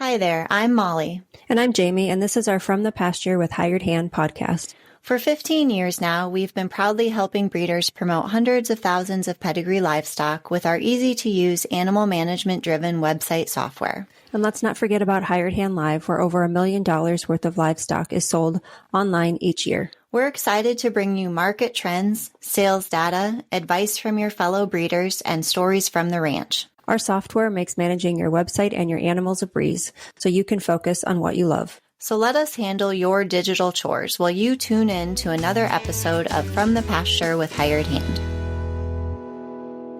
Hi there, I'm Molly. And I'm Jamie, and this is our From the Pasture with Hired Hand podcast. For 15 years now, we've been proudly helping breeders promote hundreds of thousands of pedigree livestock with our easy-to-use animal management-driven website software. And let's not forget about Hired Hand Live, where over $1 million worth of livestock is sold online each year. We're excited to bring you market trends, sales data, advice from your fellow breeders, and stories from the ranch. Our software makes managing your website and your animals a breeze, so you can focus on what you love. So let us handle your digital chores while you tune in to another episode of From the Pasture with Hired Hand.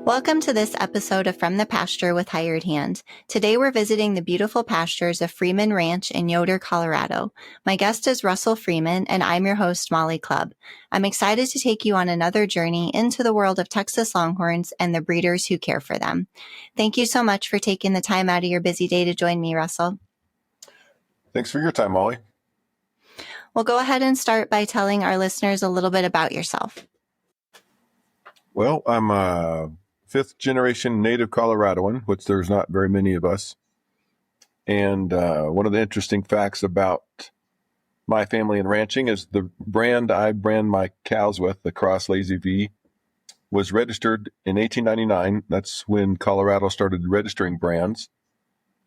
Welcome to this episode of From the Pasture with Hired Hand. Today we're visiting the beautiful pastures of Freeman Ranch in Yoder, Colorado. My guest is Russell Freeman, and I'm your host, Molly Clubb. I'm excited to take you on another journey into the world of Texas Longhorns and the breeders who care for them. Thank you so much for taking the time out of your busy day to join me, Russell. Thanks for your time, Molly. Well, go ahead and start by telling our listeners a little bit about yourself. Well, I'm a fifth-generation native Coloradoan, which there's not very many of us. And one of the interesting facts about my family and ranching is the brand I brand my cows with, the Cross Lazy V, was registered in 1899. That's when Colorado started registering brands.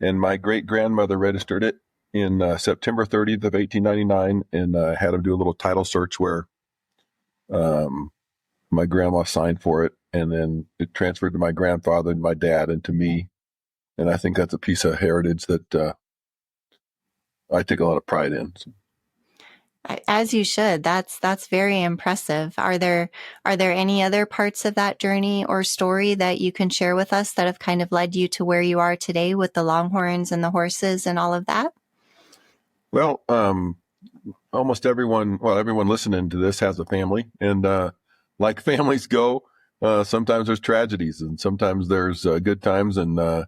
And my great-grandmother registered it in September 30th of 1899, and had them do a little title search where my grandma signed for it, and then it transferred to my grandfather and my dad and to me. And I think that's a piece of heritage that I take a lot of pride in. As you should. That's very impressive. Are there any other parts of that journey or story that you can share with us that have kind of led you to where you are today with the Longhorns and the horses and all of that? Well, almost everyone listening to this has a family, and like families go, sometimes there's tragedies and sometimes there's good times, and the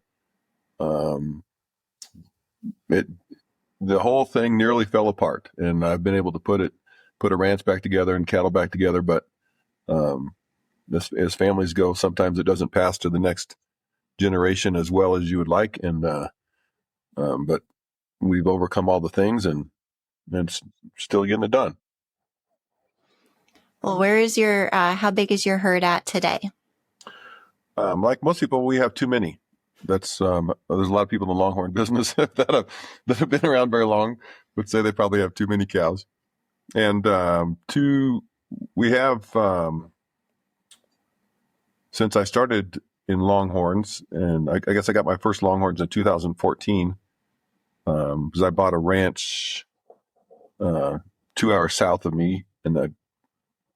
whole thing nearly fell apart, and I've been able to put a ranch back together and cattle back together. But as families go, sometimes it doesn't pass to the next generation as well as you would like, and but we've overcome all the things and still getting it done. Well, where is your, how big is your herd at today? Like most people, we have too many. That's, there's a lot of people in the Longhorn business that have been around very long would say they probably have too many cows. And, we have, since I started in Longhorns, and I guess I got my first Longhorns in 2014, because I bought a ranch 2 hours south of me, and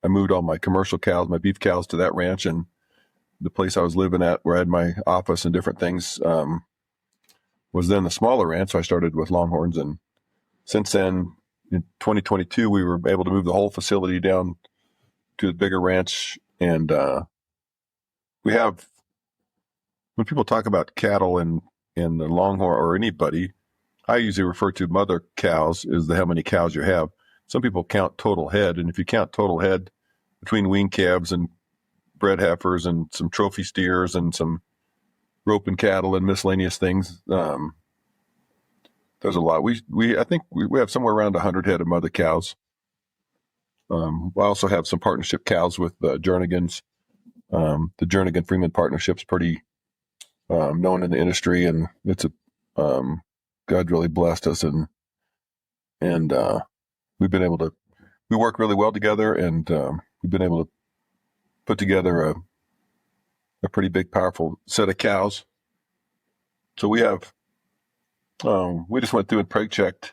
I moved all my commercial cows, my beef cows, to that ranch, and the place I was living at, where I had my office and different things, was then the smaller ranch. So I started with Longhorns, and since then, in 2022, we were able to move the whole facility down to the bigger ranch, and we have, when people talk about cattle and the Longhorn or anybody, I usually refer to mother cows as how many cows you have. Some people count total head, and if you count total head between wean calves and bred heifers and some trophy steers and some roping cattle and miscellaneous things, there's a lot. I think we have somewhere around 100 head of mother cows. We also have some partnership cows with Jernigans. The Jernigan Freeman partnership's pretty known in the industry, and it's God really blessed us, and we've been able to, we work really well together, and we've been able to put together a pretty big, powerful set of cows. So we have, we just went through and preg checked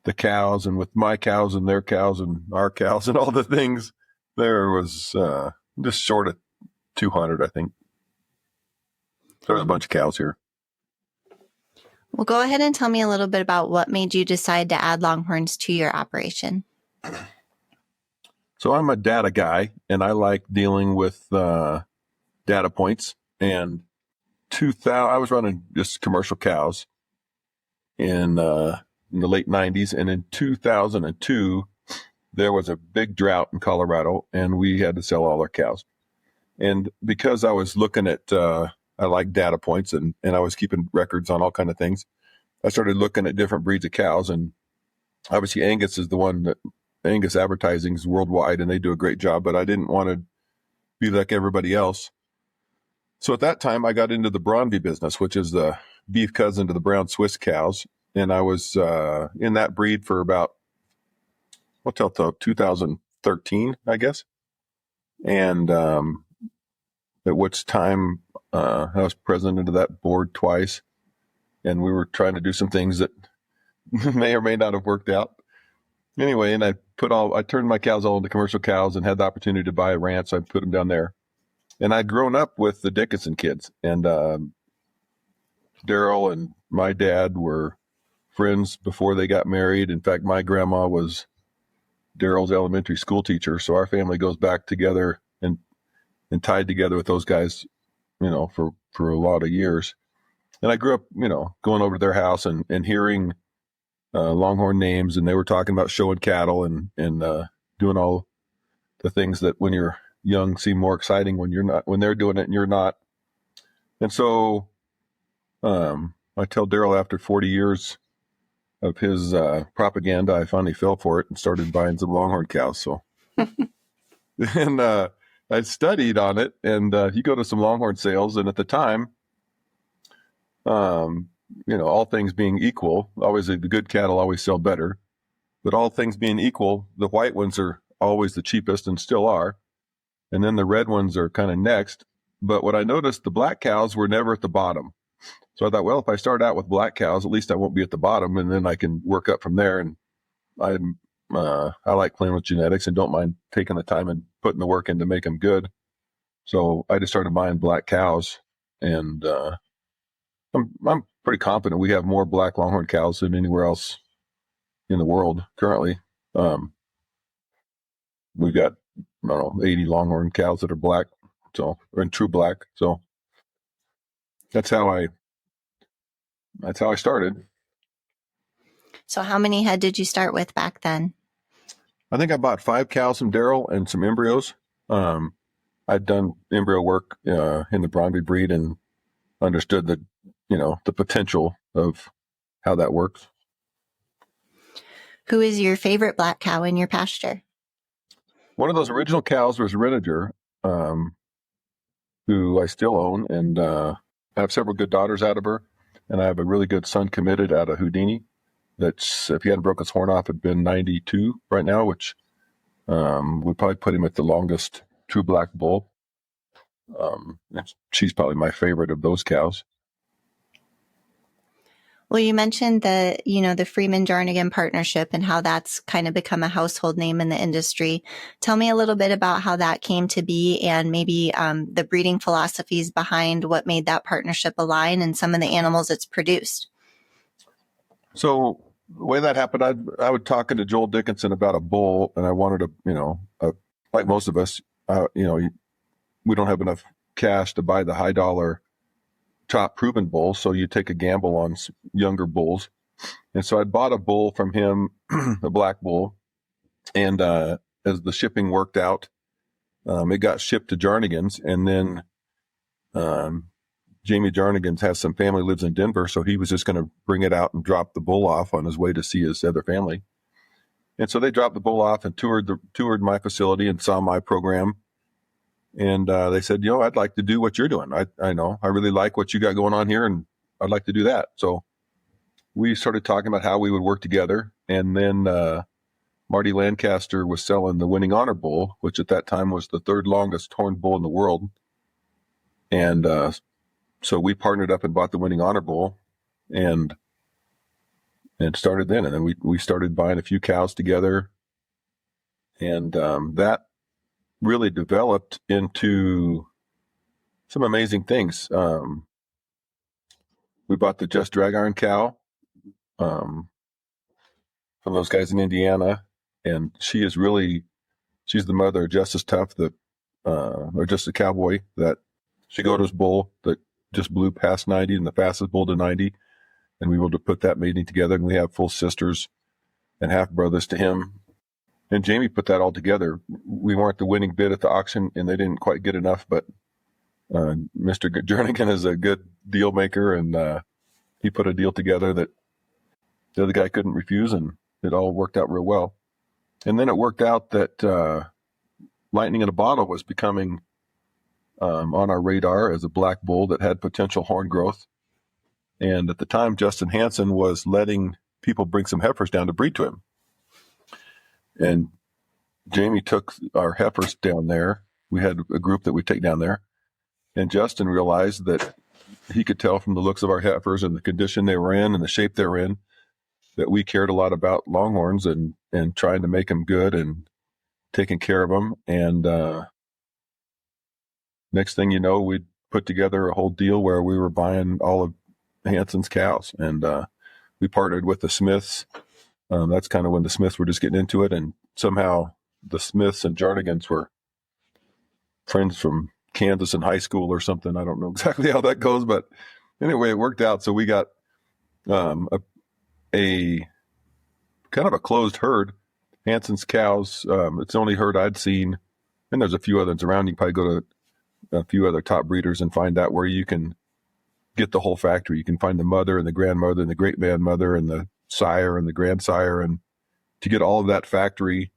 the cows, and with my cows and their cows and our cows and all the things, there was just short of 200, I think. There's a bunch of cows here. Well, go ahead and tell me a little bit about what made you decide to add Longhorns to your operation. So I'm a data guy, and I like dealing with data points. And I was running just commercial cows in the late 90s. And in 2002, there was a big drought in Colorado, and we had to sell all our cows. And because I was looking at, I like data points, and I was keeping records on all kind of things. I started looking at different breeds of cows, and obviously Angus is the one that Angus advertising is worldwide, and they do a great job, but I didn't want to be like everybody else. So at that time, I got into the Bronby business, which is the beef cousin to the brown Swiss cows. And I was in that breed for about, till 2013, I guess. And at which time I was president of that board twice. And we were trying to do some things that may or may not have worked out. Anyway, and I turned my cows all into commercial cows and had the opportunity to buy a ranch. So I put them down there. And I'd grown up with the Dickinson kids, and Daryl and my dad were friends before they got married. In fact, my grandma was Daryl's elementary school teacher, so our family goes back together and tied together with those guys, for a lot of years. And I grew up, going over to their house and hearing Longhorn names, and they were talking about showing cattle and doing all the things that when you're young seem more exciting when they're doing it and you're not. And so I tell Daryl, after 40 years of his propaganda, I finally fell for it and started buying some Longhorn cows. So, and I studied on it, and you go to some Longhorn sales, and at the time, all things being equal, always the good cattle always sell better, but all things being equal, the white ones are always the cheapest and still are. And then the red ones are kind of next. But what I noticed, the black cows were never at the bottom. So I thought, well, if I start out with black cows, at least I won't be at the bottom, and then I can work up from there. And I like playing with genetics and don't mind taking the time and putting the work in to make them good. So I just started buying black cows, and I'm pretty confident we have more black Longhorn cows than anywhere else in the world currently. We've got, 80 Longhorn cows that are black, or in true black. So that's how I started. So how many head did you start with back then? I think I bought 5 cows from Daryl and some embryos. I'd done embryo work in the Bronby breed and understood the potential of how that works. Who is your favorite black cow in your pasture? One of those original cows was Renager, who I still own, and I have several good daughters out of her, and I have a really good son committed out of Houdini. That's, if he hadn't broke his horn off, had been 92 right now, which would probably put him at the longest true black bull. She's probably my favorite of those cows. Well, you mentioned the Freeman Jarnigan partnership and how that's kind of become a household name in the industry. Tell me a little bit about how that came to be, and maybe the breeding philosophies behind what made that partnership align and some of the animals it's produced. So the way that happened, I would talking to Joel Dickinson about a bull, and I wanted like most of us, we don't have enough cash to buy the high dollar top proven bull, so you take a gamble on younger bulls. And so I bought a bull from him, a black bull, and as the shipping worked out, it got shipped to Jarnigan's, and then Jamie Jarnigan has some family, lives in Denver, so he was just going to bring it out and drop the bull off on his way to see his other family. And so they dropped the bull off and toured my facility and saw my program. And they said, I'd like to do what you're doing. I know, I really like what you got going on here, and I'd like to do that. So we started talking about how we would work together. And then Marty Lancaster was selling the Winning Honor Bull, which at that time was the 3rd longest horned bull in the world. And so we partnered up and bought the Winning Honor Bull and started then. And then we started buying a few cows together. And that really developed into some amazing things. We bought the Just Drag Iron cow from those guys in Indiana, and she's the mother of Justice Tough, or just a cowboy, that Shigota's bull that just blew past 90 and the fastest bull to 90, and we were able to put that mating together, and we have full sisters and half brothers to him. And Jamie put that all together. We weren't the winning bid at the auction, and they didn't quite get enough, but Mr. Jernigan is a good deal maker, and he put a deal together that the other guy couldn't refuse, and it all worked out real well. And then it worked out that lightning in a bottle was becoming on our radar as a black bull that had potential horn growth. And at the time, Justin Hansen was letting people bring some heifers down to breed to him. And Jamie took our heifers down there. We had a group that we take down there. And Justin realized that he could tell from the looks of our heifers and the condition they were in and the shape they were in that we cared a lot about Longhorns and trying to make them good and taking care of them. And next thing you know, we put together a whole deal where we were buying all of Hansen's cows. And we partnered with the Smiths. That's kind of when the Smiths were just getting into it. And somehow the Smiths and Jarnigans were friends from Kansas in high school or something. I don't know exactly how that goes, but anyway, it worked out. So we got a kind of a closed herd. Hansen's cows, it's the only herd I'd seen, and there's a few others around. You can probably go to a few other top breeders and find out where you can get the whole factory. You can find the mother and the grandmother and the great grandmother and the sire and the grandsire, and to get all of that factory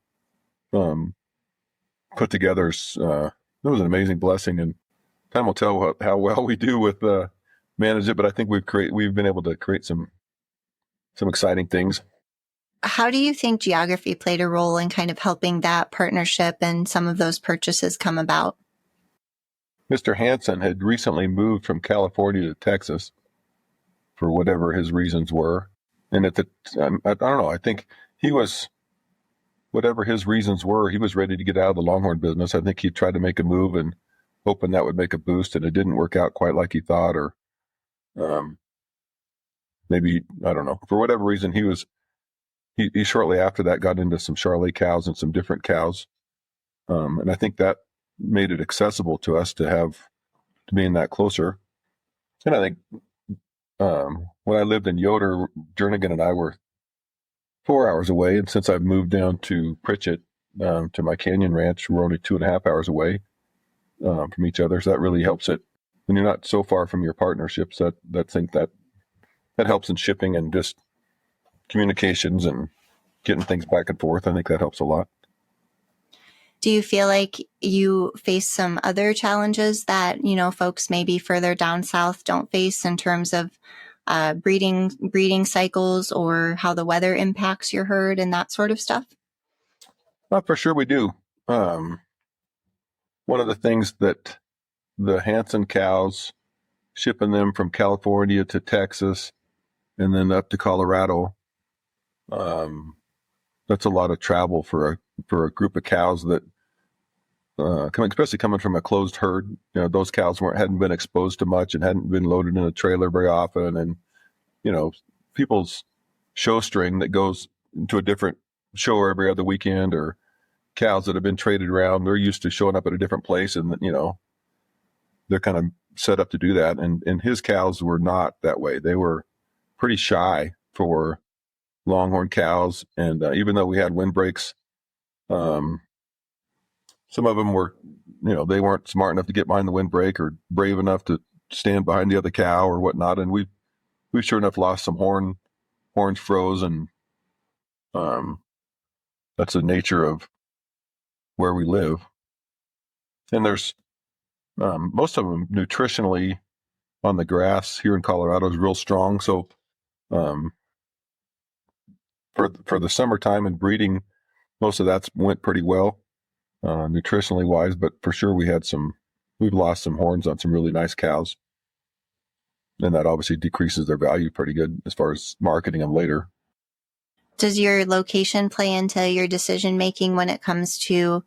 put together, it was an amazing blessing. And time will tell how well we do with manage it, but I think we've been able to create some exciting things. How do you think geography played a role in kind of helping that partnership and some of those purchases come about? Mr. Hansen had recently moved from California to Texas for whatever his reasons were. And at the time, I don't know, I think he was, whatever his reasons were, he was ready to get out of the Longhorn business. I think he tried to make a move and hoping that would make a boost, and it didn't work out quite like he thought, or maybe, I don't know, for whatever reason, he shortly after that got into some Charolais cows and some different cows. And I think that made it accessible to us to being that closer. And I think when I lived in Yoder, Jernigan and I were 4 hours away. And since I've moved down to Pritchett, to my Canyon Ranch, we're only 2.5 hours away from each other. So that really helps it. When you're not so far from your partnerships, that helps in shipping and just communications and getting things back and forth. I think that helps a lot. Do you feel like you face some other challenges that, folks maybe further down south don't face in terms of breeding cycles or how the weather impacts your herd and that sort of stuff? Well, for sure we do. One of the things that the Hansen cows, shipping them from California to Texas and then up to Colorado, that's a lot of travel for a group of cows that especially coming from a closed herd. Those cows hadn't been exposed to much and hadn't been loaded in a trailer very often. And people's show string that goes into a different show every other weekend, or cows that have been traded around, they're used to showing up at a different place, and they're kind of set up to do that. And his cows were not that way. They were pretty shy for Longhorn cows. And even though we had windbreaks, some of them were, they weren't smart enough to get behind the windbreak or brave enough to stand behind the other cow or whatnot. And we sure enough lost some horns froze. And that's the nature of where we live. And there's most of them nutritionally on the grass here in Colorado is real strong. So for the summertime and breeding, most of that went pretty well, nutritionally wise, but for sure we've lost some horns on some really nice cows. And that obviously decreases their value pretty good as far as marketing them later. Does your location play into your decision making when it comes to,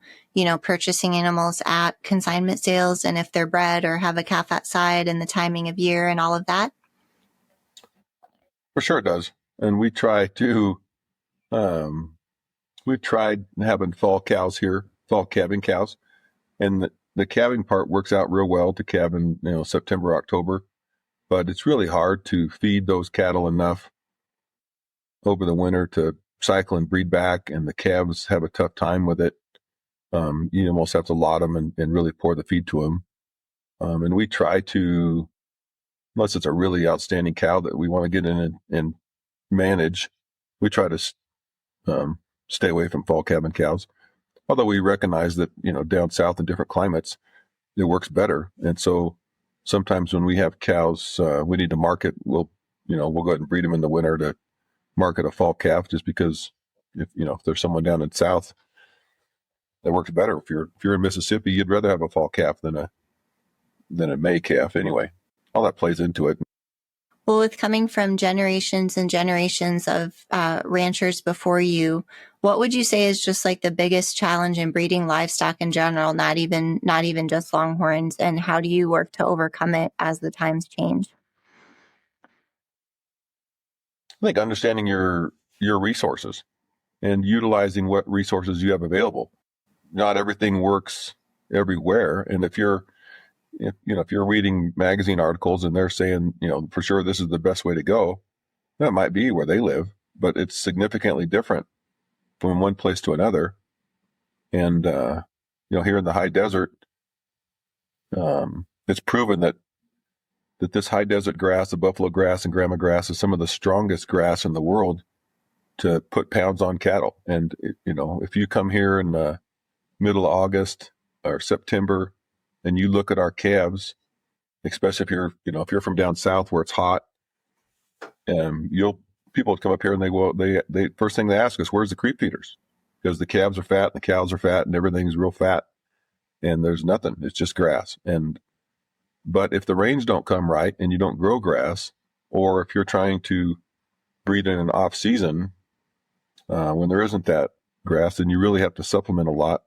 purchasing animals at consignment sales, and if they're bred or have a calf outside, and the timing of year and all of that? For sure it does. And we try to, we've tried having fall cows here, fall calving cows. And the calving part works out real well to calve in, September, October. But it's really hard to feed those cattle enough over the winter to cycle and breed back. And the calves have a tough time with it. You almost have to lot them and really pour the feed to them. And we try to, unless it's a really outstanding cow that we want to get in and manage, we try to stay away from fall calving cows. Although we recognize that, down south in different climates, it works better. And so sometimes when we have cows, we need to market, we'll go ahead and breed them in the winter to market a fall calf, just because if there's someone down in south that works better. If you're in Mississippi, you'd rather have a fall calf than a May calf anyway. All that plays into it. Well, with coming from generations and generations of ranchers before you, what would you say is just like the biggest challenge in breeding livestock in general, not even just Longhorns, and how do you work to overcome it as the times change? I think understanding your resources and utilizing what resources you have available. Not everything works everywhere, and if you're reading magazine articles and they're saying, for sure this is the best way to go, that might be where they live, but it's significantly different from one place to another. And here in the high desert, it's proven that this high desert grass, the buffalo grass and grama grass, is some of the strongest grass in the world to put pounds on cattle. And if you come here in the middle of August or September and you look at our calves, especially if you're from down south where it's hot, people would come up here and they first thing they ask us, where's the creep feeders? Because the calves are fat, and the cows are fat, and everything's real fat, and there's nothing. It's just grass. But if the rains don't come right and you don't grow grass, or if you're trying to breed in an off season when there isn't that grass, then you really have to supplement a lot.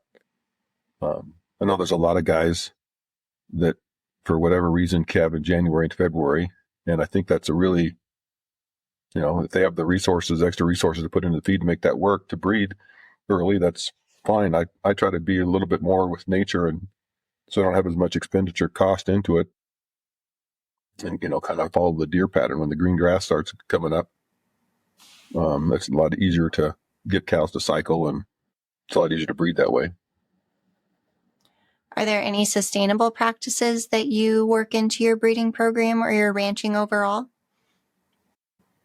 I know there's a lot of guys that, for whatever reason, calve in January and February, and I think that's a really, if they have the extra resources to put into the feed to make that work, to breed early, that's fine. I try to be a little bit more with nature, and so I don't have as much expenditure cost into it, and kind of follow the deer pattern. When the green grass starts coming up, it's a lot easier to get cows to cycle, and it's a lot easier to breed that way. Are there any sustainable practices that you work into your breeding program or your ranching overall?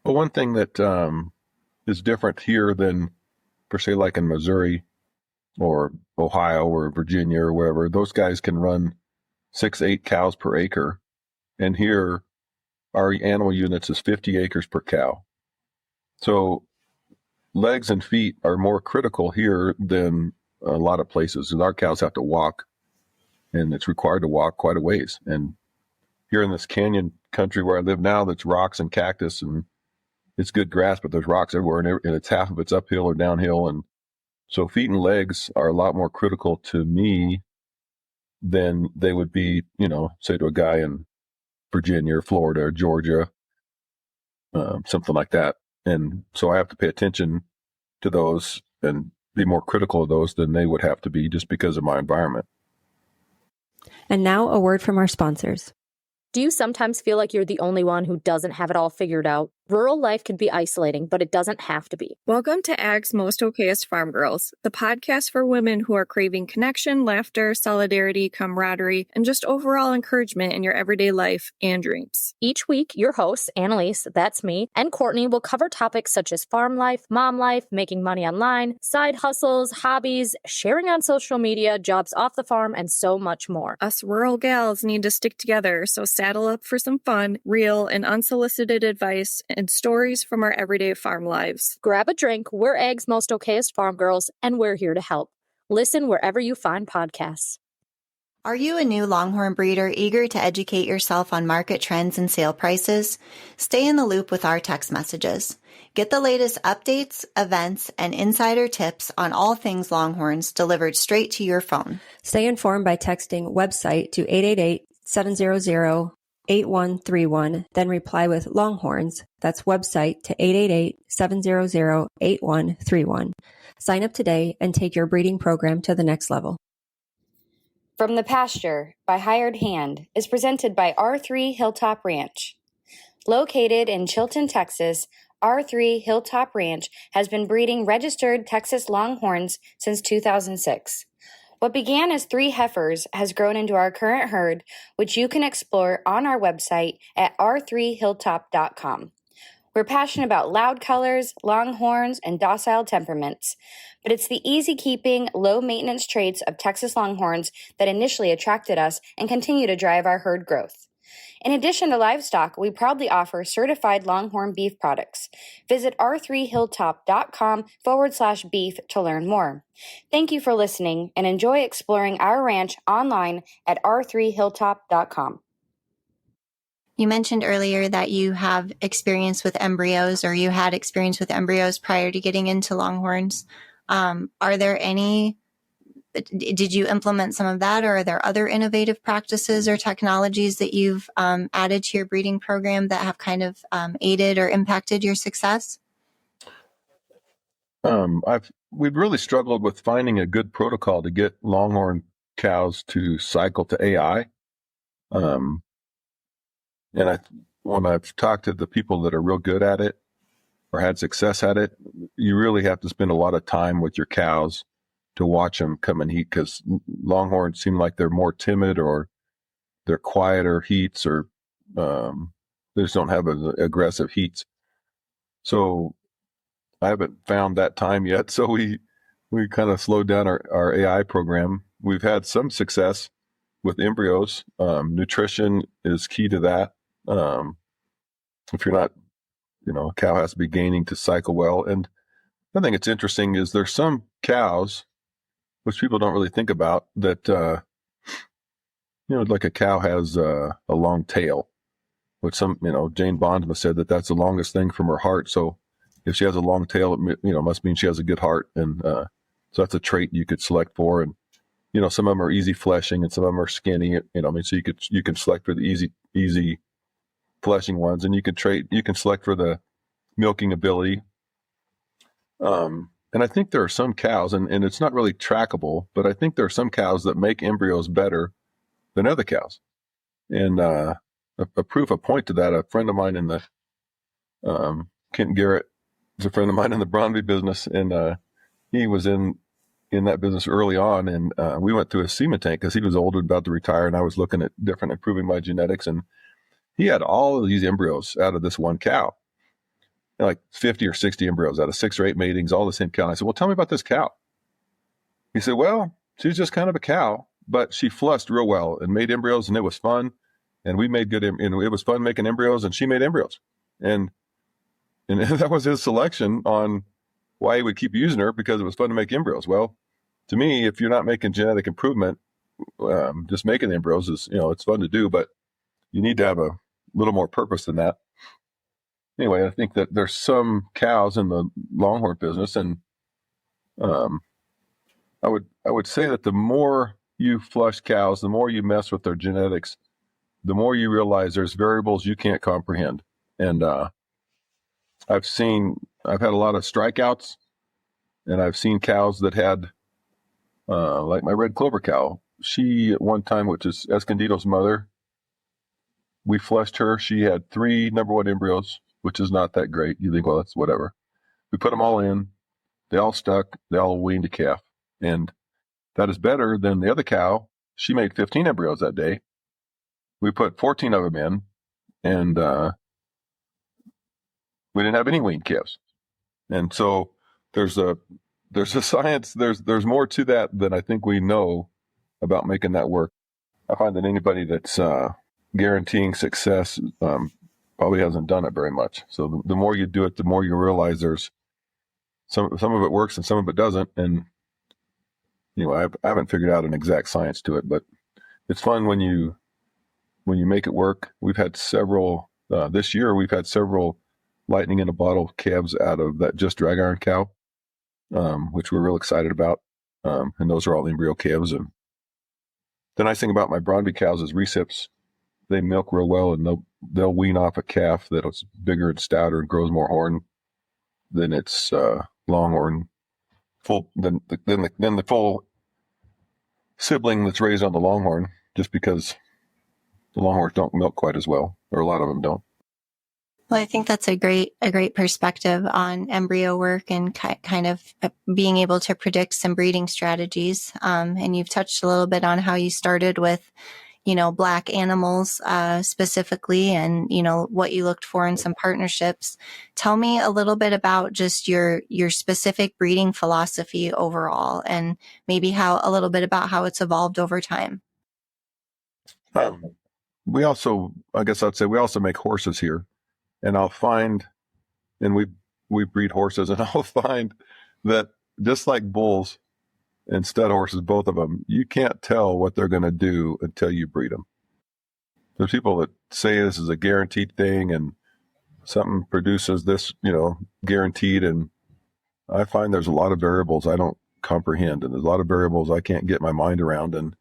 Well, one thing that is different here than, per se, like in Missouri or Ohio or Virginia or wherever, those guys can run 6-8 cows per acre. And here, our animal units is 50 acres per cow. So legs and feet are more critical here than a lot of places. And our cows have to walk, and it's required to walk quite a ways. And here in this canyon country where I live now, that's rocks and cactus, and it's good grass, but there's rocks everywhere, and it's half of it's uphill or downhill. And so feet and legs are a lot more critical to me than they would be, say, to a guy in Virginia or Florida or Georgia, something like that. And so I have to pay attention to those and be more critical of those than they would have to be, just because of my environment. And now a word from our sponsors. Do you sometimes feel like you're the only one who doesn't have it all figured out? Rural life can be isolating, but it doesn't have to be. Welcome to Ag's Most Okayest Farm Girls, the podcast for women who are craving connection, laughter, solidarity, camaraderie, and just overall encouragement in your everyday life and dreams. Each week, your hosts, Annalise, that's me, and Courtney will cover topics such as farm life, mom life, making money online, side hustles, hobbies, sharing on social media, jobs off the farm, and so much more. Us rural gals need to stick together, so saddle up for some fun, real, and unsolicited advice and stories from our everyday farm lives. Grab a drink, we're Ag's Most Okayest Farm Girls, and we're here to help. Listen wherever you find podcasts. Are you a new Longhorn breeder eager to educate yourself on market trends and sale prices? Stay in the loop with our text messages. Get the latest updates, events, and insider tips on all things Longhorns delivered straight to your phone. Stay informed by texting website to 888-700-8131, then reply with Longhorns. That's website to 888-700-8131. Sign up today and take your breeding program to the next level. From the Pasture by Hired Hand is presented by R3 Hilltop Ranch. Located in Chilton, Texas, R3 Hilltop Ranch has been breeding registered Texas Longhorns since 2006. What began as 3 heifers has grown into our current herd, which you can explore on our website at r3hilltop.com. We're passionate about loud colors, longhorns, and docile temperaments. But it's the easy-keeping, low-maintenance traits of Texas Longhorns that initially attracted us and continue to drive our herd growth. In addition to livestock, we proudly offer certified Longhorn beef products. Visit r3hilltop.com/beef to learn more. Thank you for listening and enjoy exploring our ranch online at r3hilltop.com. You mentioned earlier that you have experience with embryos, or you had experience with embryos prior to getting into Longhorns. Are there any, did you implement some of that, or are there other innovative practices or technologies that you've added to your breeding program that have kind of aided or impacted your success? We've really struggled with finding a good protocol to get Longhorn cows to cycle to AI. And when I've talked to the people that are real good at it or had success at it, you really have to spend a lot of time with your cows to watch them come and heat, because Longhorns seem like they're more timid, or they're quieter heats, or they just don't have aggressive heats. So I haven't found that time yet. So we kind of slowed down our AI program. We've had some success with embryos. Nutrition is key to that. If you're not, a cow has to be gaining to cycle well. And I think it's interesting is there's some cows, which people don't really think about, that, like a cow has a long tail, which Jane Bondma said that's the longest thing from her heart. So if she has a long tail, it must mean she has a good heart. And so that's a trait you could select for. And, some of them are easy fleshing and some of them are skinny, so you can select for the easy fleshing ones, and you can select for the milking ability. And I think there are some cows, and it's not really trackable, but I think there are some cows that make embryos better than other cows. And a point to that, a friend of mine in the Kent Garrett is a friend of mine in the Bronby business, and he was in that business early on, and we went through a semen tank because he was older, about to retire, and I was looking at improving my genetics, and he had all of these embryos out of this one cow, like 50 or 60 embryos out of 6 or 8 matings, all the same cow. And I said, well, tell me about this cow. He said, well, she's just kind of a cow, but she flushed real well and made embryos, and it was fun. And we made good, and it was fun making embryos, and she made embryos. And that was his selection on why he would keep using her, because it was fun to make embryos. Well, to me, if you're not making genetic improvement, just making embryos is, it's fun to do, but you need to have a little more purpose than that. Anyway, I think that there's some cows in the Longhorn business, and I would say that the more you flush cows, the more you mess with their genetics, the more you realize there's variables you can't comprehend. And I've had a lot of strikeouts, and I've seen cows that had, like my red clover cow. She, at one time, which is Escondido's mother, we flushed her. She had 3 number 1 embryos, which is not that great. You think, well, that's whatever. We put them all in. They all stuck. They all weaned a calf. And that is better than the other cow. She made 15 embryos that day. We put 14 of them in, and we didn't have any weaned calves. And so there's a science. There's more to that than I think we know about making that work. I find that anybody that's guaranteeing success probably hasn't done it very much. So the more you do it, the more you realize there's some of it works and some of it doesn't. And I haven't figured out an exact science to it, but it's fun when you make it work. We've had several this year. We've had several lightning in a bottle calves out of that just drag iron cow, which we're real excited about. And those are all embryo calves. And the nice thing about my Bronby cows is recips. They milk real well, and they'll wean off a calf that's bigger and stouter and grows more horn than its Longhorn than the full sibling that's raised on the Longhorn, just because the Longhorns don't milk quite as well, or a lot of them don't. Well, I think that's a great perspective on embryo work and kind of being able to predict some breeding strategies. And you've touched a little bit on how you started with, Black animals specifically, and, what you looked for in some partnerships. Tell me a little bit about just your specific breeding philosophy overall, and maybe a little bit about how it's evolved over time. We also, I guess I'd say we also make horses here, and I'll find, and we breed horses, and I'll find that just like bulls and stud horses, both of them, you can't tell what they're going to do until you breed them. There's people that say this is a guaranteed thing and something produces this, guaranteed. And I find there's a lot of variables I don't comprehend, and there's a lot of variables I can't get my mind around. And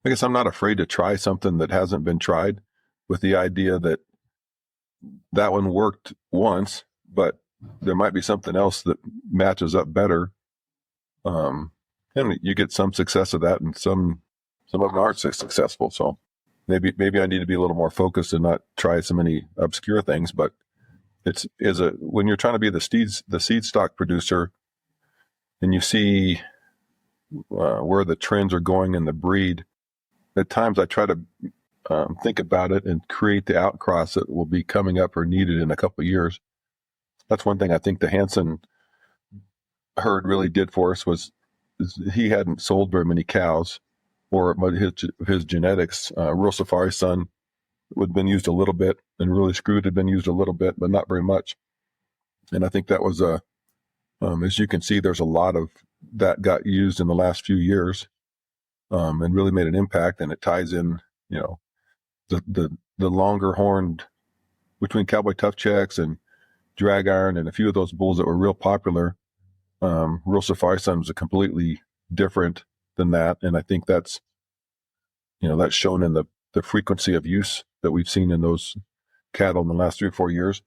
I guess I'm not afraid to try something that hasn't been tried, with the idea that that one worked once, but there might be something else that matches up better. And you get some success of that, and some of them aren't so successful. So maybe I need to be a little more focused and not try so many obscure things. But when you're trying to be the seed stock producer, and you see where the trends are going in the breed, at times I try to think about it and create the outcross that will be coming up or needed in a couple of years. That's one thing I think the Hansen herd really did for us, was he hadn't sold very many cows, or his genetics. Rural Safari Sun had been used a little bit, and Really Screwed had been used a little bit, but not very much. And I think that was as you can see, there's a lot of that got used in the last few years, and really made an impact. And it ties in, the longer horned, between Cowboy Tough Checks and Drag Iron and a few of those bulls that were real popular. Rural Safari Sun was a completely different than that. And I think that's shown in the frequency of use that we've seen in those cattle in the last 3 or 4 years.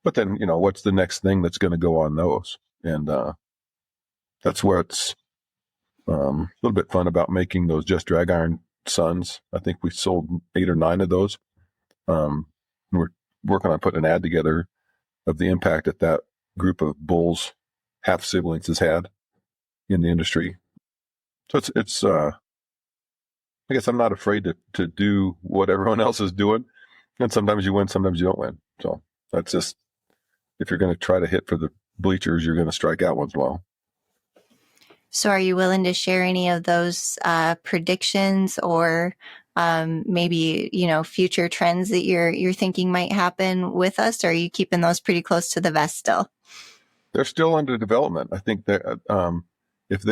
But then, what's the next thing that's going to go on those? And that's where it's a little bit fun about making those just Drag Iron Suns. I think we sold 8 or 9 of those. We're working on putting an ad together of the impact that group of bulls, half siblings, has had in the industry. So it's I guess I'm not afraid to do what everyone else is doing. And sometimes you win, sometimes you don't win. So that's just, if you're going to try to hit for the bleachers, you're going to strike out once in a while. So are you willing to share any of those predictions, or maybe, future trends that you're thinking might happen with us? Or are you keeping those pretty close to the vest still? They're still under development. I think that if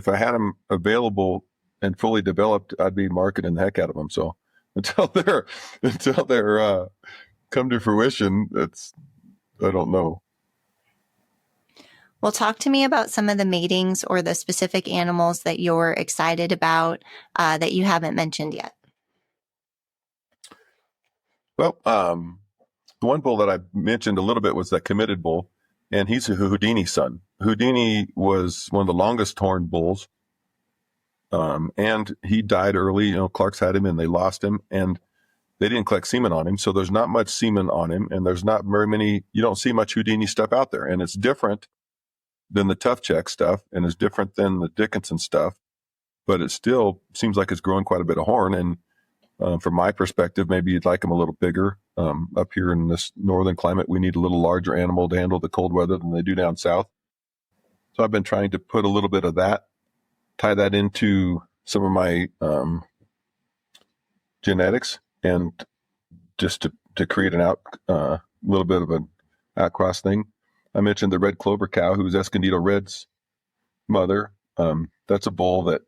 I had them available and fully developed, I'd be marketing the heck out of them. So until they're come to fruition, I don't know. Well, talk to me about some of the matings or the specific animals that you're excited about that you haven't mentioned yet. Well, the one bull that I mentioned a little bit was that Committed bull, and he's a Houdini son. Houdini was one of the longest horned bulls, and he died early. Clark's had him, and they lost him, and they didn't collect semen on him, so there's not much semen on him, and there's not very many. You don't see much Houdini stuff out there, and it's different than the Tough Check stuff, and it's different than the Dickinson stuff, but it still seems like it's growing quite a bit of horn. And from my perspective, maybe you'd like them a little bigger. Up here in this northern climate, we need a little larger animal to handle the cold weather than they do down south. So I've been trying to put a little bit of that, tie that into some of my genetics, and just to create a little bit of an outcross thing. I mentioned the red clover cow, who's Escondido Red's mother. That's a bull that,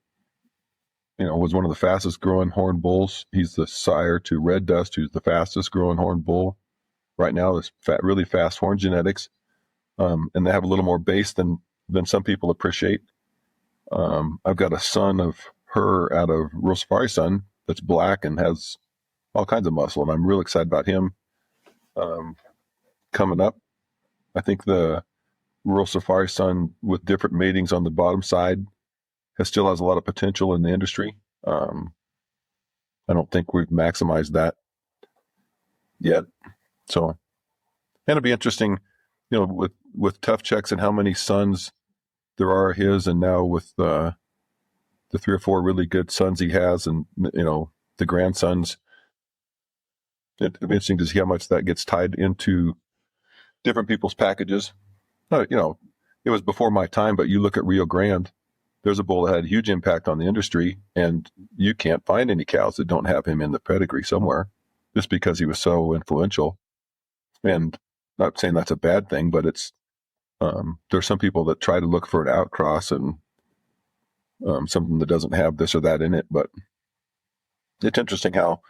was one of the fastest growing horn bulls. He's the sire to Red Dust, who's the fastest growing horn bull right now. This really fast horn genetics. And they have a little more base than some people appreciate. I've got a son of her out of Rural Safari Sun that's black and has all kinds of muscle, and I'm real excited about him coming up. I think the Rural Safari Sun with different matings on the bottom side still has a lot of potential in the industry. I don't think we've maximized that yet. So, and it'll be interesting, with Tough Checks and how many sons there are his, and now with the 3 or 4 really good sons he has, and the grandsons. It'd be interesting to see how much that gets tied into different people's packages. It was before my time, but you look at Rio Grande, there's a bull that had a huge impact on the industry, and you can't find any cows that don't have him in the pedigree somewhere, just because he was so influential. And not saying that's a bad thing, but it's there's some people that try to look for an outcross and something that doesn't have this or that in it. But it's interesting how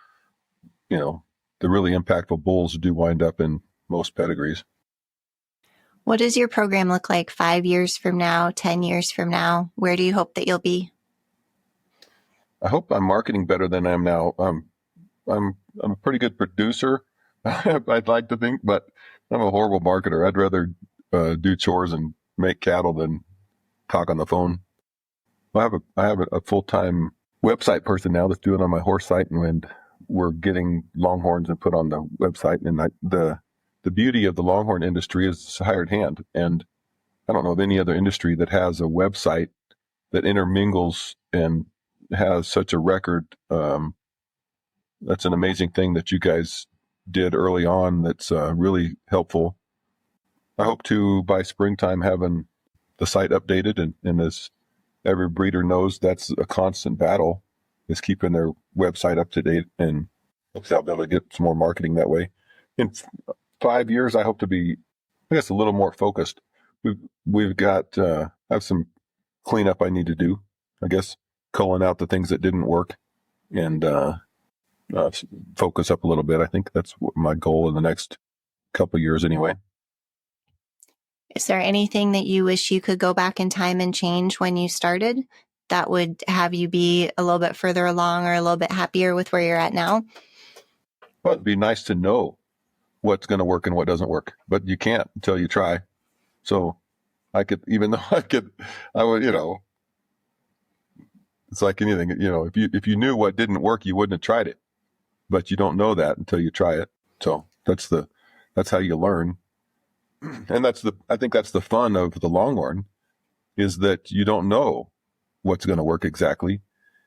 the really impactful bulls do wind up in most pedigrees. What does your program look like 5 years from now, 10 years from now? Where do you hope that you'll be? I hope I'm marketing better than I am now. I'm a pretty good producer, I'd like to think, but I'm a horrible marketer. I'd rather do chores and make cattle than talk on the phone. I have a full-time website person now that's doing it on my horse site, and we're getting Longhorns and put on the website. And the beauty of the Longhorn industry is hired hand. And I don't know of any other industry that has a website that intermingles and has such a record. That's an amazing thing that you guys did early on. That's really helpful. I hope to, by springtime, having the site updated, and as every breeder knows, that's a constant battle, is keeping their website up to date, and hopefully I'll be able to get some more marketing that way. In 5 years, I hope to be, I guess, a little more focused. We've got, I have some cleanup I need to do, I guess, culling out the things that didn't work, and focus up a little bit. I think that's my goal in the next couple of years anyway. Is there anything that you wish you could go back in time and change when you started that would have you be a little bit further along or a little bit happier with where you're at now? Well, it'd be nice to know what's going to work and what doesn't work, but you can't until you try. So I would, it's like anything, if you knew what didn't work, you wouldn't have tried it, but you don't know that until you try it. So that's how you learn. And I think that's the fun of the Longhorn, is that you don't know what's going to work exactly.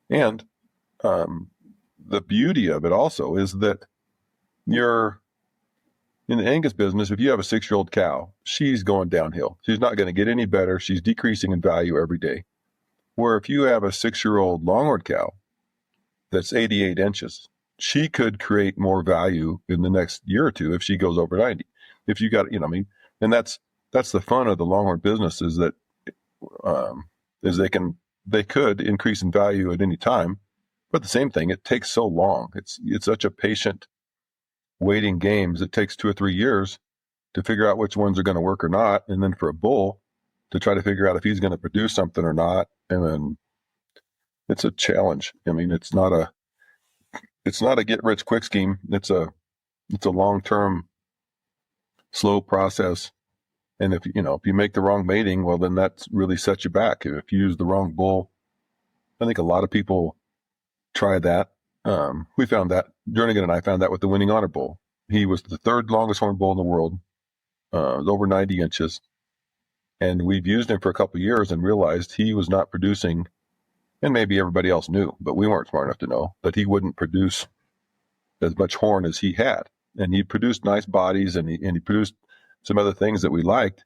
And the beauty of it also is that you're in the Angus business. If you have a 6-year-old cow, she's going downhill. She's not going to get any better. She's decreasing in value every day. Where if you have a 6-year-old Longhorn cow that's 88 inches, she could create more value in the next year or two if she goes over 90. If you got, and that's the fun of the Longhorn business, is that they could increase in value at any time, but the same thing, it takes so long. It's such a patient waiting game. It takes 2 or 3 years to figure out which ones are going to work or not, and then for a bull to try to figure out if he's going to produce something or not, and then it's a challenge. It's not a get rich quick scheme. It's a long-term, slow process. And if you make the wrong mating, well, then that really sets you back. If you use the wrong bull, I think a lot of people try that. We found that, Jernigan and I found that with the Winning Honor bull. He was the 3rd longest horn bull in the world, over 90 inches. And we've used him for a couple of years and realized he was not producing, and maybe everybody else knew, but we weren't smart enough to know that he wouldn't produce as much horn as he had. And he produced nice bodies, and he produced some other things that we liked,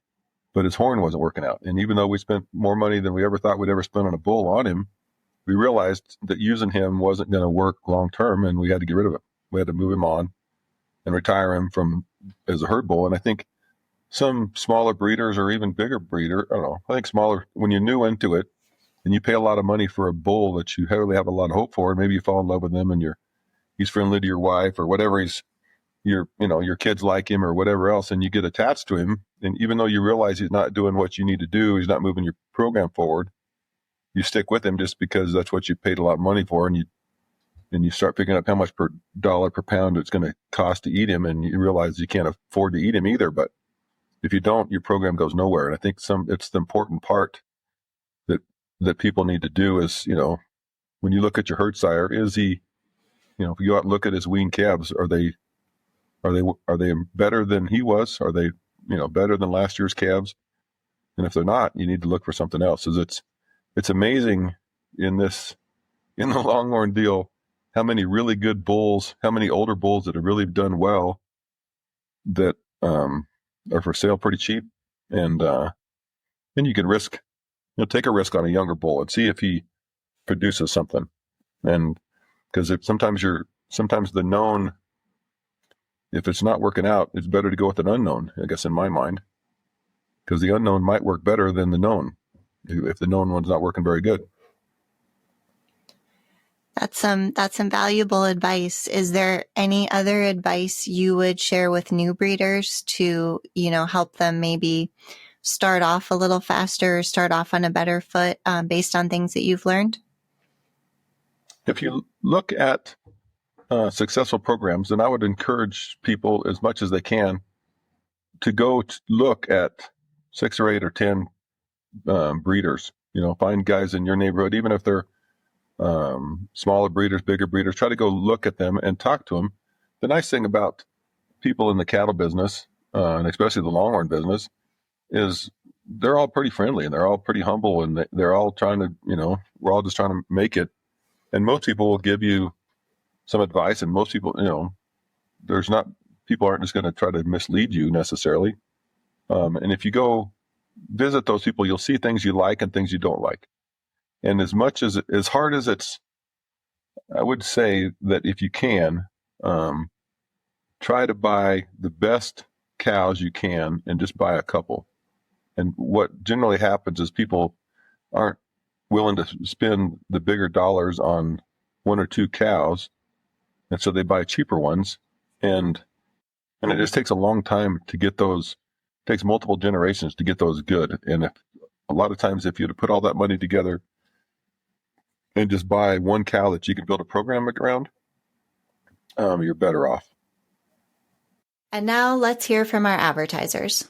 but his horn wasn't working out. And even though we spent more money than we ever thought we'd ever spend on a bull on him, we realized that using him wasn't going to work long term, and we had to get rid of him. We had to move him on and retire him as a herd bull. And I think some smaller breeders, or even bigger breeder, I don't know, I think smaller, when you're new into it and you pay a lot of money for a bull that you really have a lot of hope for, and maybe you fall in love with him and he's friendly to your wife or whatever, your kids like him or whatever else, and you get attached to him. And even though you realize he's not doing what you need to do, he's not moving your program forward, you stick with him just because that's what you paid a lot of money for. And you start picking up how much per dollar per pound it's going to cost to eat him. And you realize you can't afford to eat him either. But if you don't, your program goes nowhere. And I think it's the important part that people need to do is, when you look at your herd sire, is he, if you go out and look at his weaned calves, are they better than he was? Are they, better than last year's calves? And if they're not, you need to look for something else. It's amazing in the Longhorn deal, how many really good bulls, how many older bulls that have really done well that are for sale pretty cheap. And then you can take a risk on a younger bull and see if he produces something. And because sometimes the known, if it's not working out, it's better to go with an unknown, I guess, in my mind, because the unknown might work better than the known if the known one's not working very good. That's some valuable advice. Is there any other advice you would share with new breeders to, help them maybe start off a little faster or start off on a better foot based on things that you've learned? If you look at successful programs, then I would encourage people as much as they can to go look at 6 or 8 or 10 breeders. Find guys in your neighborhood, even if they're smaller breeders, bigger breeders. Try to go look at them and talk to them. The nice thing about people in the cattle business, and especially the Longhorn business, is they're all pretty friendly and they're all pretty humble, and they're all trying to, we're all just trying to make it. And most people will give you some advice, and most people, people aren't just going to try to mislead you necessarily. And if you go visit those people, you'll see things you like and things you don't like. And as hard as it's, I would say that if you can, try to buy the best cows you can and just buy a couple. And what generally happens is people aren't willing to spend the bigger dollars on 1 or 2 cows. And so they buy cheaper ones. And it just takes a long time to get those. It takes multiple generations to get those good. And a lot of times, if you had to put all that money together and just buy one cow that you can build a program around, you're better off. And now let's hear from our advertisers.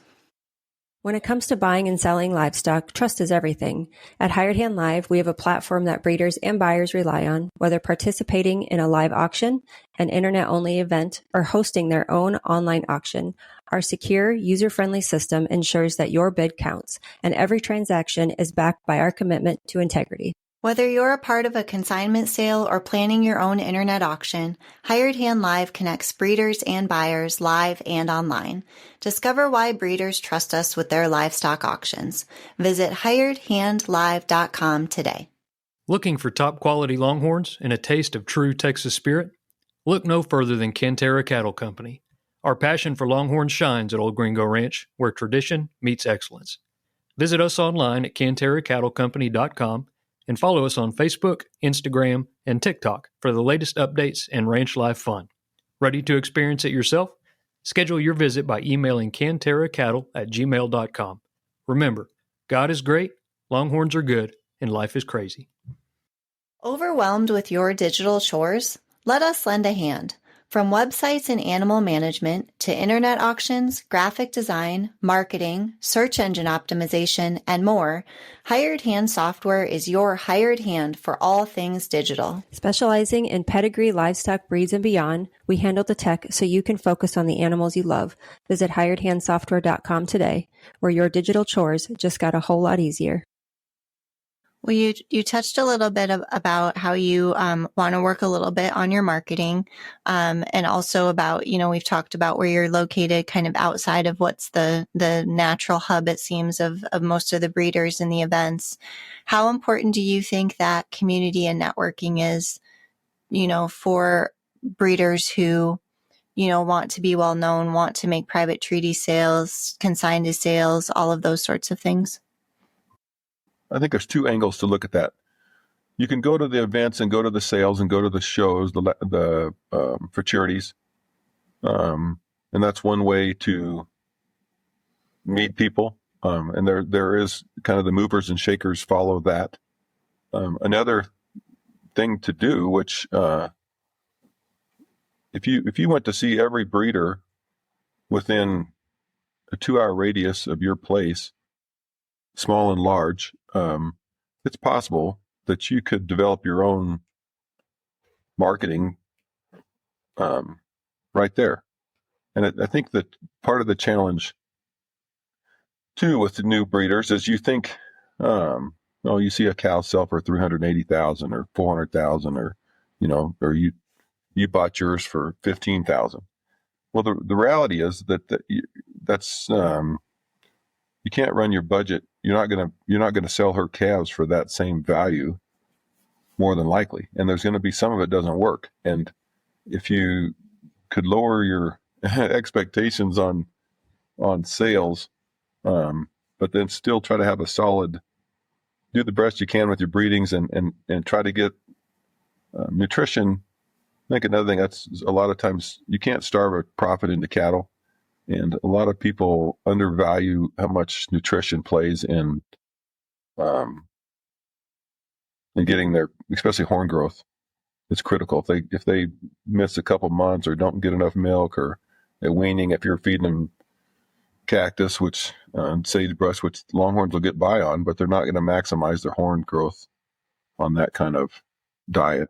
When it comes to buying and selling livestock, trust is everything. At Hired Hand Live, we have a platform that breeders and buyers rely on, whether participating in a live auction, an internet-only event, or hosting their own online auction. Our secure, user-friendly system ensures that your bid counts, and every transaction is backed by our commitment to integrity. Whether you're a part of a consignment sale or planning your own internet auction, Hired Hand Live connects breeders and buyers live and online. Discover why breeders trust us with their livestock auctions. Visit hiredhandlive.com today. Looking for top quality Longhorns and a taste of true Texas spirit? Look no further than Cantera Cattle Company. Our passion for Longhorns shines at Old Gringo Ranch, where tradition meets excellence. Visit us online at CanteraCattleCompany.com and follow us on Facebook, Instagram, and TikTok for the latest updates and ranch life fun. Ready to experience it yourself? Schedule your visit by emailing canteracattle@gmail.com. Remember, God is great, Longhorns are good, and life is crazy. Overwhelmed with your digital chores? Let us lend a hand. From websites and animal management to internet auctions, graphic design, marketing, search engine optimization, and more, Hired Hand Software is your hired hand for all things digital. Specializing in pedigree, livestock, breeds, and beyond, we handle the tech so you can focus on the animals you love. Visit hiredhandsoftware.com today, where your digital chores just got a whole lot easier. Well, you touched a little bit about how you want to work a little bit on your marketing, and also about, we've talked about where you're located kind of outside of what's the natural hub, it seems, of most of the breeders and the events. How important do you think that community and networking is, for breeders who, want to be well known, want to make private treaty sales, consigned sales, all of those sorts of things? I think there's 2 angles to look at that. You can go to the events and go to the sales and go to the shows, for charities, and that's one way to meet people. And there is kind of the movers and shakers follow that. Another thing to do, which if you went to see every breeder within a 2-hour radius of your place, small and large, it's possible that you could develop your own marketing right there. And I think that part of the challenge, too, with the new breeders is you think, you see a cow sell for 380,000 or 400,000, or or you bought yours for 15,000. Well, the reality is that's you can't run your budget. You're not gonna sell her calves for that same value, more than likely, and there's going to be some of it doesn't work. And if you could lower your expectations on sales, but then still try to have a solid, do the best you can with your breedings, and try to get nutrition. I think another thing, that's a lot of times you can't starve a profit into cattle, and a lot of people undervalue how much nutrition plays in getting their, especially horn growth. It's critical. If they miss a couple months or don't get enough milk, or at weaning, if you're feeding them cactus, which sagebrush, which longhorns will get by on, but they're not going to maximize their horn growth on that kind of diet.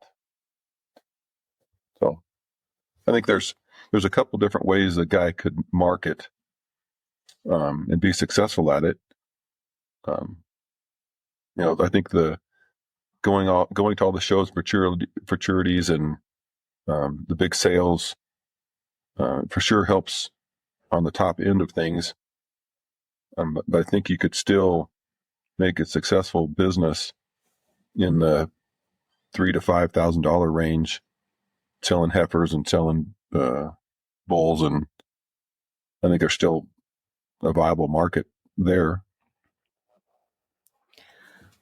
So I think there's a couple different ways a guy could market and be successful at it. I think the going to all the shows, futurities, and the big sales for sure helps on the top end of things. But I think you could still make a successful business in the $3,000 to $5,000 range, selling heifers and selling bulls, and I think there's still a viable market there.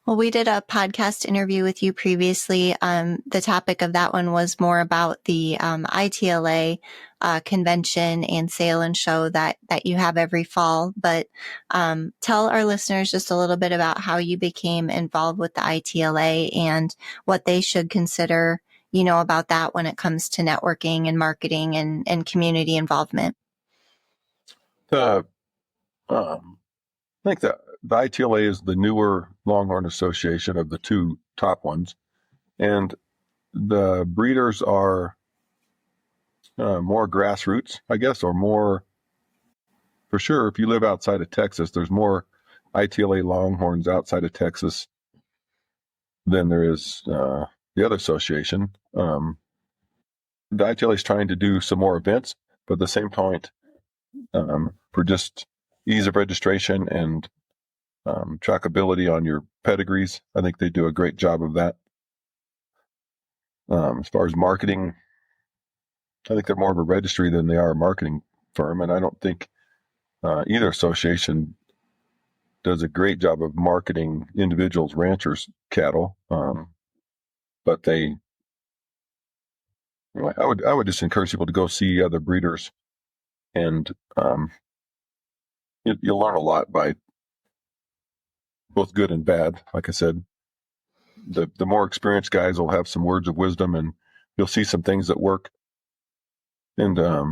Well, we did a podcast interview with you previously. The topic of that one was more about the ITLA convention and sale and show that you have every fall. But tell our listeners just a little bit about how you became involved with the ITLA and what they should consider, about that when it comes to networking and marketing and community involvement. I think that the ITLA is the newer Longhorn Association of the two top ones, and the breeders are more grassroots, I guess, or more, for sure, if you live outside of Texas, there's more ITLA Longhorns outside of Texas than there is the other association. The ITLA is trying to do some more events, but at the same point, for just ease of registration and trackability on your pedigrees, I think they do a great job of that. As far as marketing, I think they're more of a registry than they are a marketing firm, and I don't think either association does a great job of marketing individuals, ranchers' cattle. But I would just encourage people to go see other breeders, and you'll learn a lot by both good and bad. Like I said, the more experienced guys will have some words of wisdom, and you'll see some things that work. And a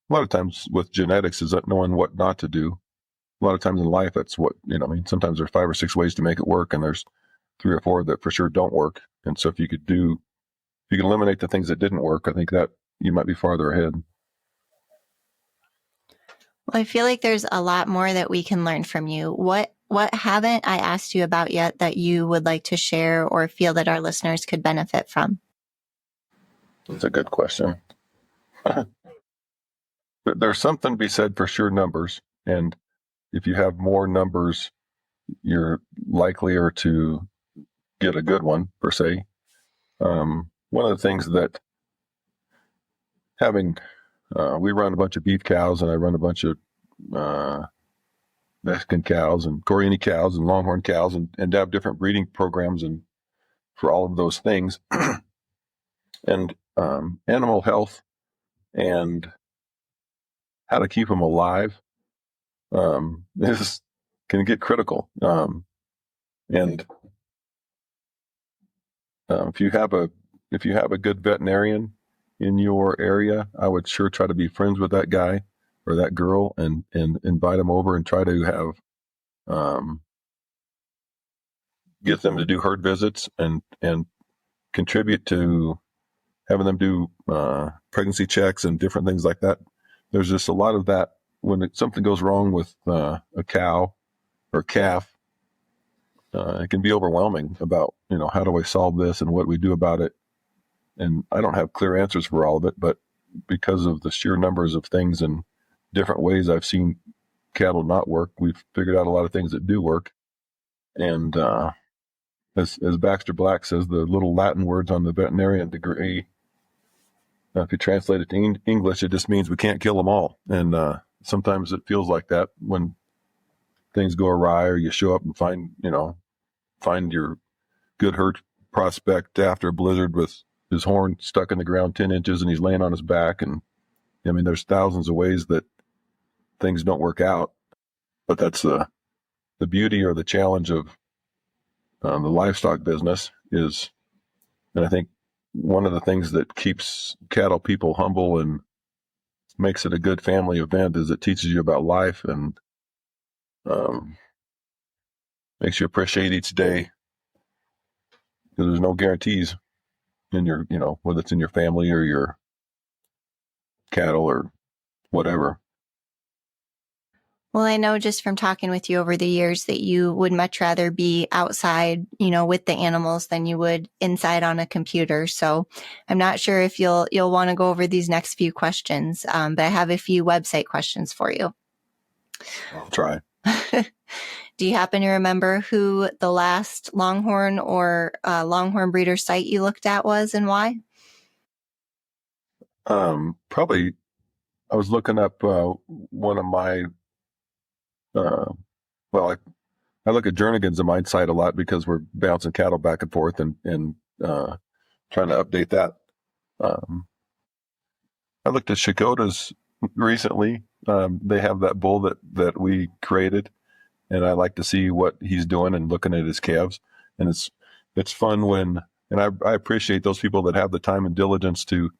lot of times with genetics is that knowing what not to do. A lot of times in life, that's what, sometimes there's 5 or 6 ways to make it work, and there's 3 or 4 that for sure don't work. And so if you could eliminate the things that didn't work, I think that you might be farther ahead. Well, I feel like there's a lot more that we can learn from you. What haven't I asked you about yet that you would like to share or feel that our listeners could benefit from? That's a good question. There's something to be said for sure numbers. And if you have more numbers, you're likelier to get a good one, per se. One of the things that we run a bunch of beef cows, and I run a bunch of Mexican cows and Corriente cows and Longhorn cows, and have different breeding programs and for all of those things. And animal health and how to keep them alive can get critical. And if you have a good veterinarian in your area, I would sure try to be friends with that guy or that girl and invite them over and try to have get them to do herd visits and contribute to having them do pregnancy checks and different things like that. There's just a lot of that when something goes wrong with a cow or calf. it can be overwhelming about, how do I solve this and what we do about it? And I don't have clear answers for all of it, but because of the sheer numbers of things and different ways I've seen cattle not work, we've figured out a lot of things that do work. And as Baxter Black says, the little Latin words on the veterinarian degree, if you translate it to English, it just means we can't kill them all. And sometimes it feels like that when things go awry, or you show up and find your good herd prospect after a blizzard with his horn stuck in the ground 10 inches and he's laying on his back. And there's thousands of ways that things don't work out, but that's the beauty or the challenge of the livestock business is, and I think one of the things that keeps cattle people humble and makes it a good family event is it teaches you about life and makes you appreciate each day, because there's no guarantees in your, whether it's in your family or your cattle or whatever. Well, I know just from talking with you over the years that you would much rather be outside, with the animals than you would inside on a computer. So I'm not sure if you'll want to go over these next few questions, but I have a few website questions for you. I'll try. Do you happen to remember who the last Longhorn or Longhorn breeder site you looked at was and why? Probably I was looking up one of my I look at Jernigan's and mine site a lot because we're bouncing cattle back and forth and trying to update that. I looked at Shakota's recently. They have that bull that we created, and I like to see what he's doing and looking at his calves. And it's fun and I appreciate those people that have the time and diligence to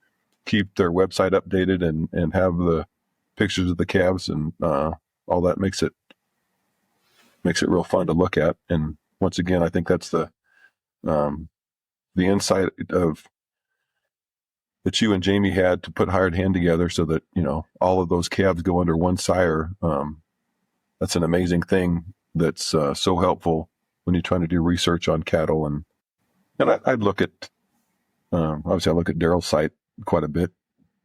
keep their website updated and have the pictures of the calves and all that makes it real fun to look at. And once again, I think that's the insight of that you and Jamie had to put Hired Hand together so that, all of those calves go under one sire. That's an amazing thing that's so helpful when you're trying to do research on cattle. And I'd look at, obviously I look at Daryl's site quite a bit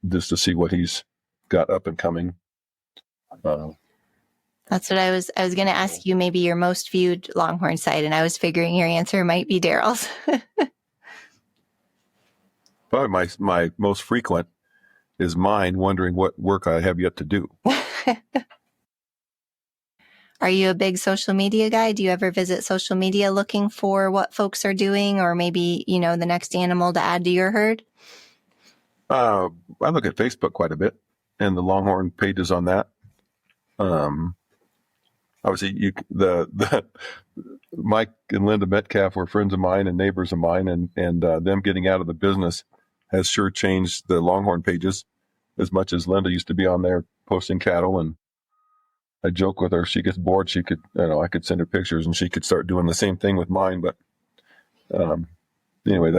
just to see what he's got up and coming. That's what I was going to ask you, maybe your most viewed Longhorn site, and I was figuring your answer might be Daryl's. Probably my most frequent is mine, wondering what work I have yet to do. Are you a big social media guy? Do you ever visit social media looking for what folks are doing, or maybe, the next animal to add to your herd? I look at Facebook quite a bit and the Longhorn pages on that. Obviously, the Mike and Linda Metcalf were friends of mine and neighbors of mine, and them getting out of the business has sure changed the Longhorn pages as much as Linda used to be on there posting cattle. And I joke with her, she gets bored, she could, I could send her pictures and she could start doing the same thing with mine. But anyway,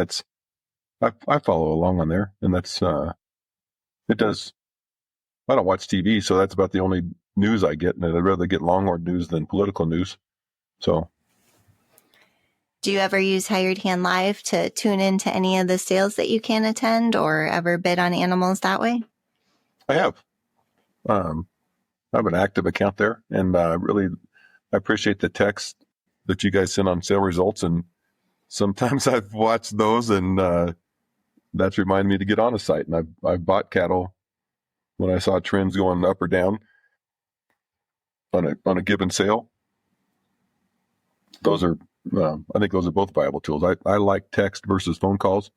I follow along on there, and that's it does. I don't watch TV, so that's about the only news I get, and I'd rather get Longhorn news than political news. So, do you ever use Hired Hand Live to tune into any of the sales that you can attend, or ever bid on animals that way? I have. I have an active account there, and really I appreciate the text that you guys send on sale results, and sometimes I've watched those, and that's reminded me to get on a site, and I've bought cattle when I saw trends going up or down on a given sale. Those are, I think those are both viable tools. I like text versus phone calls.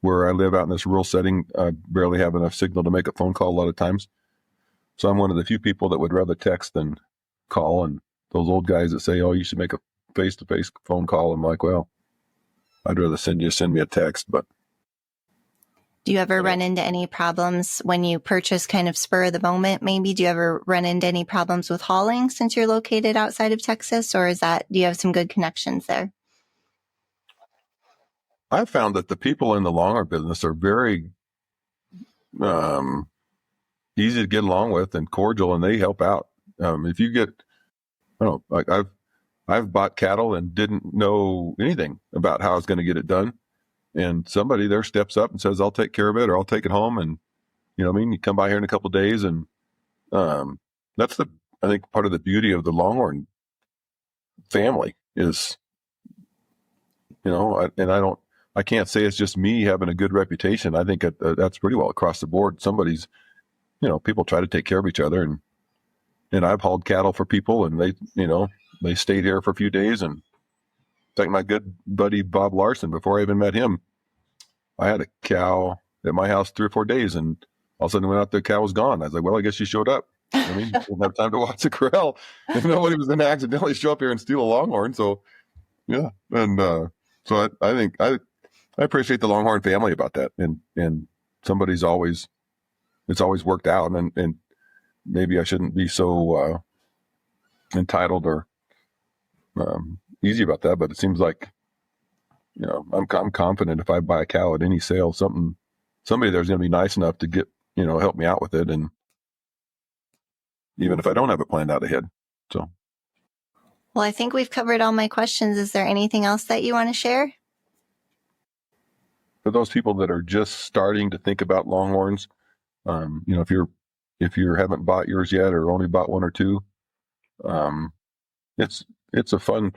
Where I live out in this rural setting, I barely have enough signal to make a phone call a lot of times. So I'm one of the few people that would rather text than call. And those old guys that say, "Oh, you should make a face-to-face phone call," I'm like, well, I'd rather send me a text. But do you ever run into any problems when you purchase kind of spur of the moment? Maybe do you ever run into any problems with hauling since you're located outside of Texas, or do you have some good connections there? I've found that the people in the Longhorn business are very easy to get along with and cordial, and they help out. If you get, I don't know, like I've bought cattle and didn't know anything about how I was going to get it done. And somebody there steps up and says, I'll take care of it, or I'll take it home. And, you know what I mean? You come by here in a couple of days. And that's I think part of the beauty of the Longhorn family is, I can't say it's just me having a good reputation. I think that's pretty well across the board. People try to take care of each other, and I've hauled cattle for people, and they stayed here for a few days. And in fact, my good buddy Bob Larson, before I even met him, I had a cow at my house 3 or 4 days, and all of a sudden went out there, the cow was gone. I was like, well, I guess she showed up. I mean, didn't have time to watch the corral, and nobody was going to accidentally show up here and steal a Longhorn. So, yeah, and so I think I appreciate the Longhorn family about that, and it's always worked out, and maybe I shouldn't be so entitled or easy about that, but it seems like, I'm confident if I buy a cow at any sale, somebody there's going to be nice enough to get, help me out with it, and even if I don't have it planned out ahead. So, Well, I think we've covered all my questions. Is there anything else that you want to share? for those people that are just starting to think about Longhorns, if you haven't bought yours yet or only bought one or two, it's a fun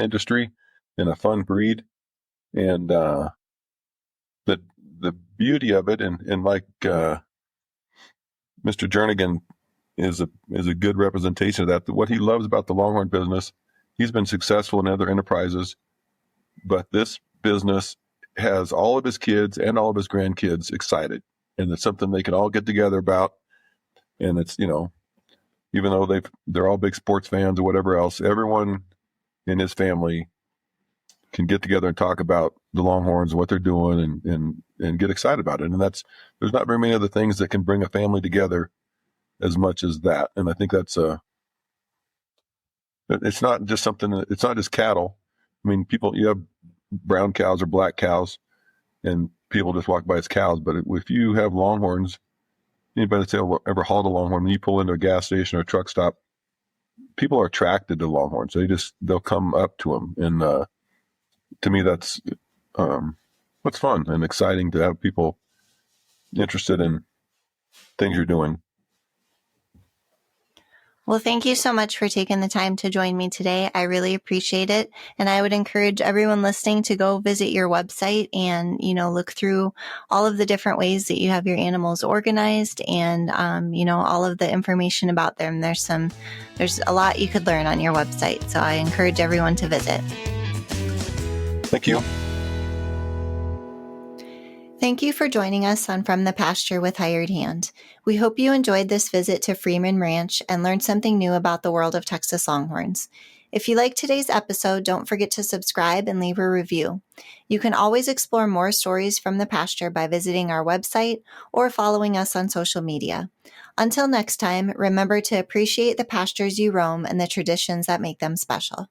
industry and a fun breed, and the beauty of it, and like Mr. Jernigan is a good representation of that. What he loves about the Longhorn business, he's been successful in other enterprises, but this business has all of his kids and all of his grandkids excited, and it's something they can all get together about. And it's, even though they're all big sports fans or whatever else, everyone in his family can get together and talk about the Longhorns and what they're doing, and get excited about it. And there's not very many other things that can bring a family together as much as that. And I think it's not just cattle. I mean, you have brown cows or black cows, and people just walk by as cows. But if you have Longhorns, anybody that's ever hauled a Longhorn, when you pull into a gas station or a truck stop, people are attracted to Longhorns. They'll come up to them. And to me, that's what's fun and exciting, to have people interested in things you're doing. Well, thank you so much for taking the time to join me today. I really appreciate it. And I would encourage everyone listening to go visit your website and, look through all of the different ways that you have your animals organized, and, all of the information about them. There's a lot you could learn on your website. So I encourage everyone to visit. Thank you. Thank you for joining us on From the Pasture with Hired Hand. We hope you enjoyed this visit to Freeman Ranch and learned something new about the world of Texas Longhorns. If you liked today's episode, don't forget to subscribe and leave a review. You can always explore more stories from the pasture by visiting our website or following us on social media. Until next time, remember to appreciate the pastures you roam and the traditions that make them special.